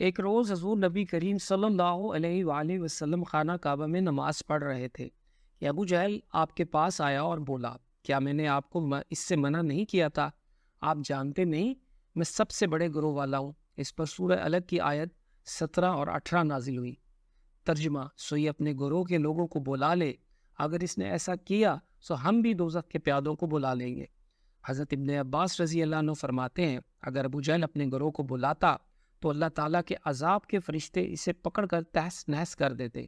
ایک روز حضور نبی کریم صلی اللہ علیہ وآلہ وسلم خانہ کعبہ میں نماز پڑھ رہے تھے کہ ابو جہل آپ کے پاس آیا اور بولا، کیا میں نے آپ کو اس سے منع نہیں کیا تھا؟ آپ جانتے نہیں میں سب سے بڑے گروہ والا ہوں۔ اس پر سورہ الگ کی آیت 17 اور 18 نازل ہوئی۔ ترجمہ: سو یہ اپنے گروہ کے لوگوں کو بلا لے، اگر اس نے ایسا کیا تو ہم بھی دوزخ کے پیادوں کو بلا لیں گے۔ حضرت ابن عباس رضی اللہ عنہ فرماتے ہیں، اگر ابو جہل اپنے گروہ کو بلاتا تو اللہ تعالیٰ کے عذاب کے فرشتے اسے پکڑ کر تہس نہس کر دیتے۔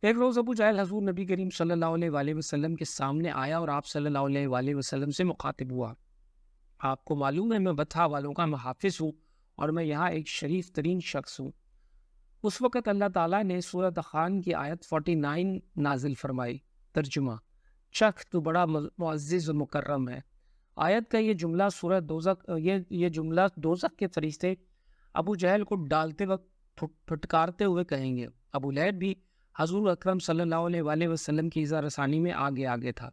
ایک روز ابو جہل حضور نبی کریم صلی اللہ علیہ وآلہ وسلم کے سامنے آیا اور آپ صلی اللہ علیہ وآلہ وسلم سے مخاطب ہوا۔ آپ کو معلوم ہے میں بطحا والوں کا محافظ ہوں اور میں یہاں ایک شریف ترین شخص ہوں۔ اس وقت اللہ تعالیٰ نے سورہ دخان کی آیت 49 نازل فرمائی۔ ترجمہ: چک تو بڑا معزز و مکرم ہے۔ آیت کا یہ جملہ یہ جملہ دوزخ کے فرشتے ابو جہل کو ڈالتے وقت پھٹکارتے ہوئے کہیں گے۔ ابو لہب بھی حضور اکرم صلی اللہ علیہ وآلہ وسلم کی ایذا رسانی میں آگے تھا۔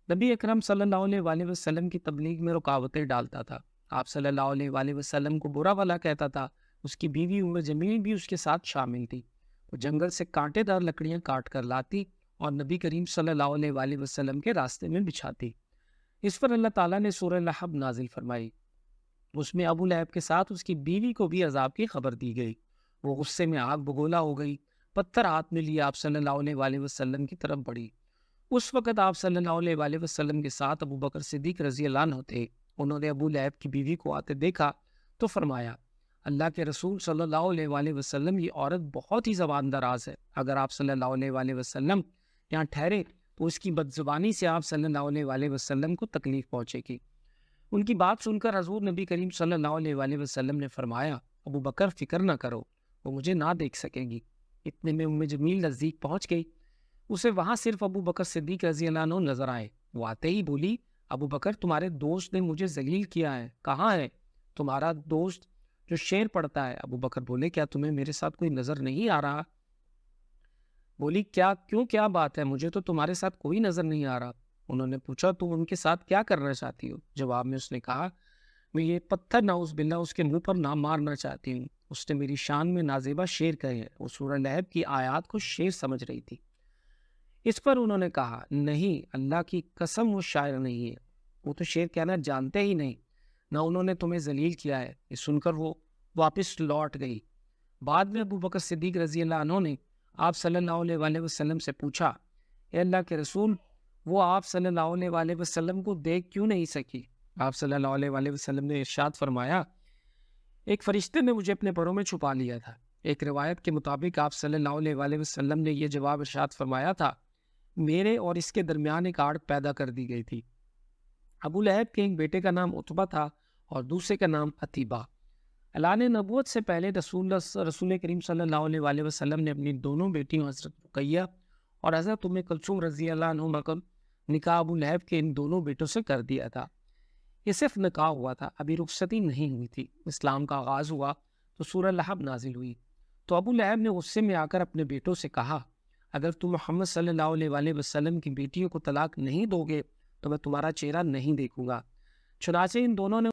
نبی اکرم صلی اللہ علیہ وآلہ وسلم کی تبلیغ میں رکاوٹیں ڈالتا تھا۔ آپ صلی اللہ علیہ وآلہ وسلم کو برا بھلا کہتا تھا۔ اس کی بیوی جمیل بھی اس کے ساتھ شامل تھی۔ وہ جنگل سے کانٹے دار لکڑیاں کاٹ کر لاتی اور نبی کریم صلی اللہ علیہ وآلہ وسلم کے راستے میں بچھاتی۔ اس پر اللہ تعالیٰ نے سورہ لہب نازل فرمائی۔ اس میں ابو لہب کے ساتھ اس کی بیوی کو بھی عذاب کی خبر دی گئی۔ وہ غصے میں آگ بگولا ہو گئی، پتھر ہاتھ میں لیے آپ صلی اللہ علیہ وآلہ وسلم کی طرف بڑھی۔ اس وقت آپ صلی اللہ علیہ وآلہ وسلم کے ساتھ ابو بکر صدیق رضی اللہ عنہ تھے۔ انہوں نے ابو لہب کی بیوی کو آتے دیکھا تو فرمایا، اللہ کے رسول صلی اللہ علیہ وآلہ وسلم، یہ عورت بہت ہی زبان دراز ہے۔ اگر آپ صلی اللہ علیہ وآلہ وسلم یہاں ٹھہرے تو اس کی بدزبانی سے آپ صلی اللہ علیہ وآلہ وسلم کو تکلیف پہنچے گی۔ ان کی بات سن کر حضور نبی کریم صلی اللہ علیہ وآلہ وسلم نے فرمایا، ابو بکر فکر نہ کرو، وہ مجھے نہ دیکھ سکے گی۔ اتنے میں جمیل نزدیک پہنچ گئی۔ اسے وہاں صرف ابو بکر صدیق رضی اللہ عنہ نظر آئے۔ وہ آتے ہی بولی، ابو بکر تمہارے دوست نے مجھے ذلیل کیا ہے، کہاں ہے تمہارا دوست جو شعر پڑھتا ہے؟ ابو بکر بولے، کیا تمہیں میرے ساتھ کوئی نظر نہیں آ رہا؟ بولی، کیا بات ہے؟ مجھے تو تمہارے ساتھ کوئی نظر نہیں آ رہا۔ انہوں نے پوچھا، تم ان کے ساتھ کیا کرنا چاہتی ہو؟ جواب میں اس نے کہا، میں یہ پتھر نعوذ باللہ اس کے منہ پر نہ مارنا چاہتی ہوں۔ اس نے میری شان میں نازیبہ شعر کہے ہیں۔ وہ سورہ لہب کی آیات کو شعر سمجھ رہی تھی۔ اس پر انہوں نے کہا، نہیں، اللہ کی قسم وہ شاعر نہیں ہے، وہ تو شعر کہنا جانتے ہی نہیں، نہ انہوں نے تمہیں ذلیل کیا ہے۔ یہ سن کر وہ واپس لوٹ گئی۔ بعد میں ابو بکر صدیق رضی اللہ عنہ نے آپ صلی اللہ علیہ وآلہ وسلم سے پوچھا، اے اللہ کے رسول، وہ آپ صلی اللہ علیہ وآلہ وسلم کو دیکھ کیوں نہیں سکی؟ آپ صلی اللہ علیہ وآلہ وسلم نے ارشاد فرمایا، ایک فرشتے نے مجھے اپنے پروں میں چھپا لیا تھا۔ ایک روایت کے مطابق آپ صلی اللہ علیہ وآلہ وسلم نے یہ جواب ارشاد فرمایا تھا، میرے اور اس کے درمیان ایک آڑ پیدا کر دی گئی تھی۔ ابو لہب کے ایک بیٹے کا نام عتبہ تھا اور دوسرے کا نام عتیبہ۔ اعلان نبوت سے پہلے رسول کریم صلی اللہ علیہ وآلہ وسلم نے اپنی دونوں بیٹیوں حضرت رقیہ اور حضرت ام کلثوم رضی اللہ عنہما کا نکاح ابو لہب کے ان دونوں بیٹوں سے کر دیا تھا۔ یہ صرف نکاح ہوا تھا، ابھی رخصتی نہیں ہوئی تھی۔ اسلام کا آغاز ہوا تو سورہ لہب نازل ہوئی۔ تو ابو لہب نے غصے میں آ کر اپنے بیٹوں سے کہا، اگر تم محمد صلی اللہ علیہ وآلہ وسلم کی بیٹیوں کو طلاق نہیں دو گے تو میں تمہارا چہرہ نہیں دیکھوں گا۔ چنانچہ ان دونوں نے